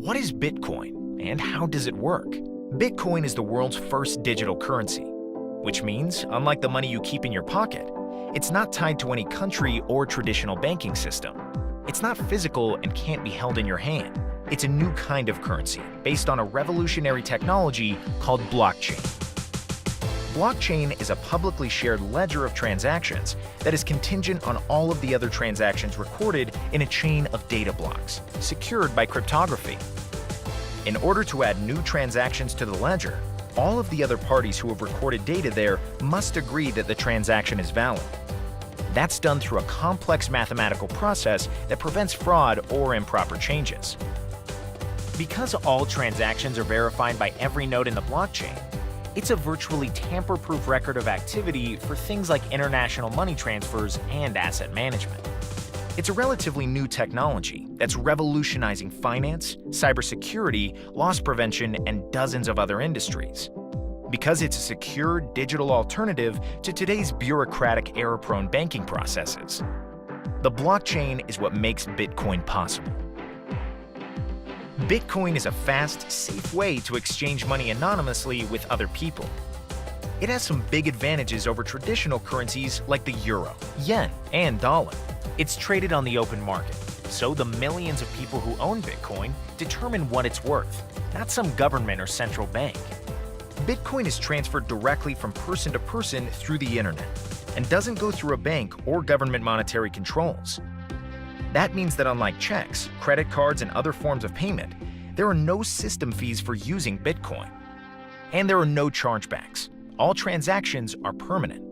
What is Bitcoin and how does it work? Bitcoin is the world's first digital currency, which means, unlike the money you keep in your pocket, it's not tied to any country or traditional banking system. It's not physical and can't be held in your hand. It's a new kind of currency based on a revolutionary technology called blockchain. Blockchain is a publicly shared ledger of transactions that is contingent on all of the other transactions recorded in a chain of data blocks, secured by cryptography. In order to add new transactions to the ledger, all of the other parties who have recorded data there must agree that the transaction is valid. That's done through a complex mathematical process that prevents fraud or improper changes. Because all transactions are verified by every node in the blockchain, it's a virtually tamper-proof record of activity for things like international money transfers and asset management. It's a relatively new technology that's revolutionizing finance, cybersecurity, loss prevention, and dozens of other industries. Because it's a secure digital alternative to today's bureaucratic, error-prone banking processes. The blockchain is what makes Bitcoin possible. Bitcoin is a fast, safe way to exchange money anonymously with other people. It has some big advantages over traditional currencies like the euro, yen, and dollar. It's traded on the open market, so the millions of people who own Bitcoin determine what it's worth, not some government or central bank. Bitcoin is transferred directly from person to person through the internet and doesn't go through a bank or government monetary controls. That means that unlike checks, credit cards, and other forms of payment, there are no system fees for using Bitcoin. And there are no chargebacks. All transactions are permanent.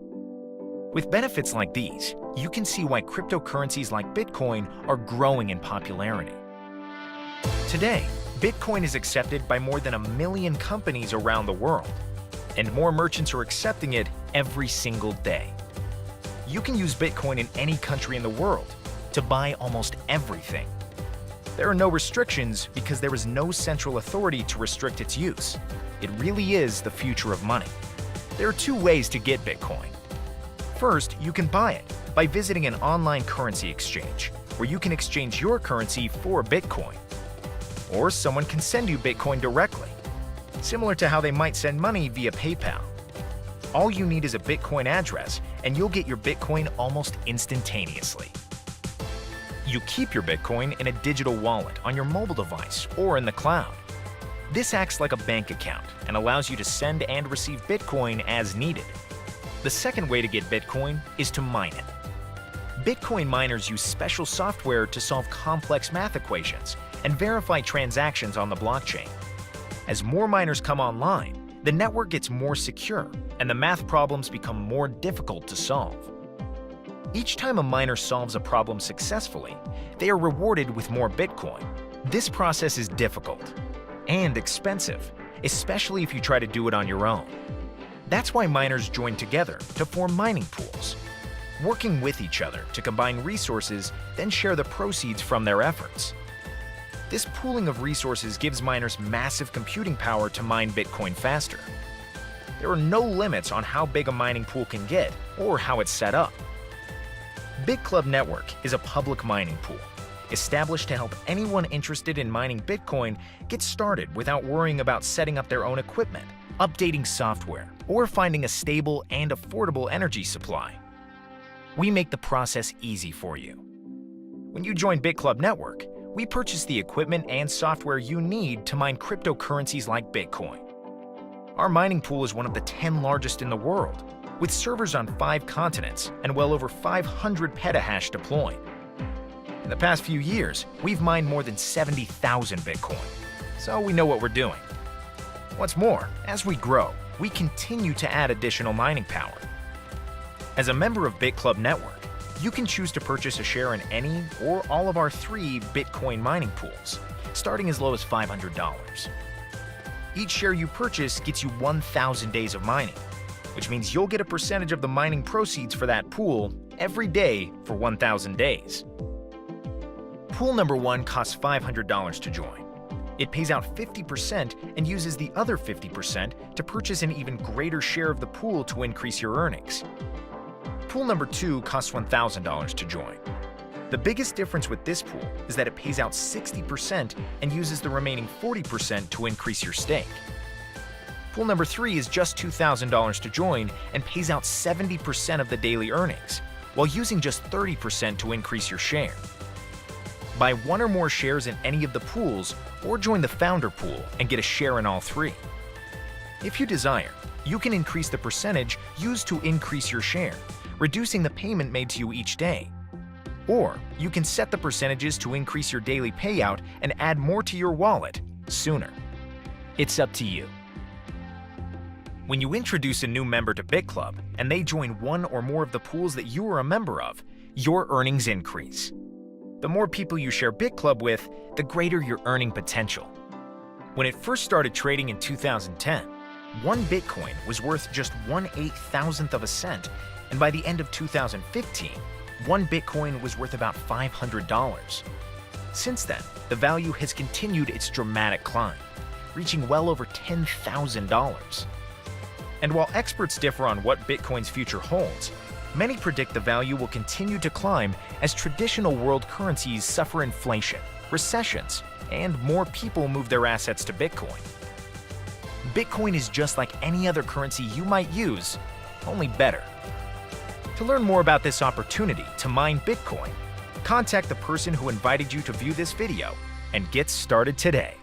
With benefits like these, you can see why cryptocurrencies like Bitcoin are growing in popularity. Today, Bitcoin is accepted by more than 1 million companies around the world, and more merchants are accepting it every single day. You can use Bitcoin in any country in the world to buy almost everything. There are no restrictions because there is no central authority to restrict its use. It really is the future of money. There are 2 ways to get Bitcoin. First, you can buy it by visiting an online currency exchange, where you can exchange your currency for Bitcoin. Or someone can send you Bitcoin directly, similar to how they might send money via PayPal. All you need is a Bitcoin address, and you'll get your Bitcoin almost instantaneously. You keep your Bitcoin in a digital wallet on your mobile device or in the cloud. This acts like a bank account and allows you to send and receive Bitcoin as needed. The second way to get Bitcoin is to mine it. Bitcoin miners use special software to solve complex math equations and verify transactions on the blockchain. As more miners come online, the network gets more secure and the math problems become more difficult to solve. Each time a miner solves a problem successfully, they are rewarded with more Bitcoin. This process is difficult and expensive, especially if you try to do it on your own. That's why miners join together to form mining pools, working with each other to combine resources, then share the proceeds from their efforts. This pooling of resources gives miners massive computing power to mine Bitcoin faster. There are no limits on how big a mining pool can get or how it's set up. Bitclubnetwork is a public mining pool, established to help anyone interested in mining Bitcoin get started without worrying about setting up their own equipment, updating software, or finding a stable and affordable energy supply. We make the process easy for you. When you join Bitclubnetwork, we purchase the equipment and software you need to mine cryptocurrencies like Bitcoin. Our mining pool is one of the 10 largest in the world, with servers on 5 continents and well over 500 petahash deployed. In the past few years, we've mined more than 70,000 Bitcoin, so we know what we're doing. What's more, as we grow, we continue to add additional mining power. As a member of Bitclubnetwork, you can choose to purchase a share in any or all of our 3 Bitcoin mining pools, starting as low as $500. Each share you purchase gets you 1,000 days of mining, which means you'll get a percentage of the mining proceeds for that pool every day for 1,000 days. Pool number 1 costs $500 to join. It pays out 50% and uses the other 50% to purchase an even greater share of the pool to increase your earnings. Pool number 2 costs $1,000 to join. The biggest difference with this pool is that it pays out 60% and uses the remaining 40% to increase your stake. Pool number 3 is just $2,000 to join and pays out 70% of the daily earnings, while using just 30% to increase your share. Buy one or more shares in any of the pools or join the founder pool and get a share in all 3. If you desire, you can increase the percentage used to increase your share, reducing the payment made to you each day. Or you can set the percentages to increase your daily payout and add more to your wallet sooner. It's up to you. When you introduce a new member to BitClub and they join one or more of the pools that you are a member of, your earnings increase. The more people you share BitClub with, the greater your earning potential. When it first started trading in 2010, one Bitcoin was worth just 1/8,000th of a cent, and by the end of 2015, one Bitcoin was worth about $500. Since then, the value has continued its dramatic climb, reaching well over $10,000. And while experts differ on what Bitcoin's future holds, many predict the value will continue to climb as traditional world currencies suffer inflation, recessions, and more people move their assets to Bitcoin. Bitcoin is just like any other currency you might use, only better. To learn more about this opportunity to mine Bitcoin, contact the person who invited you to view this video and get started today.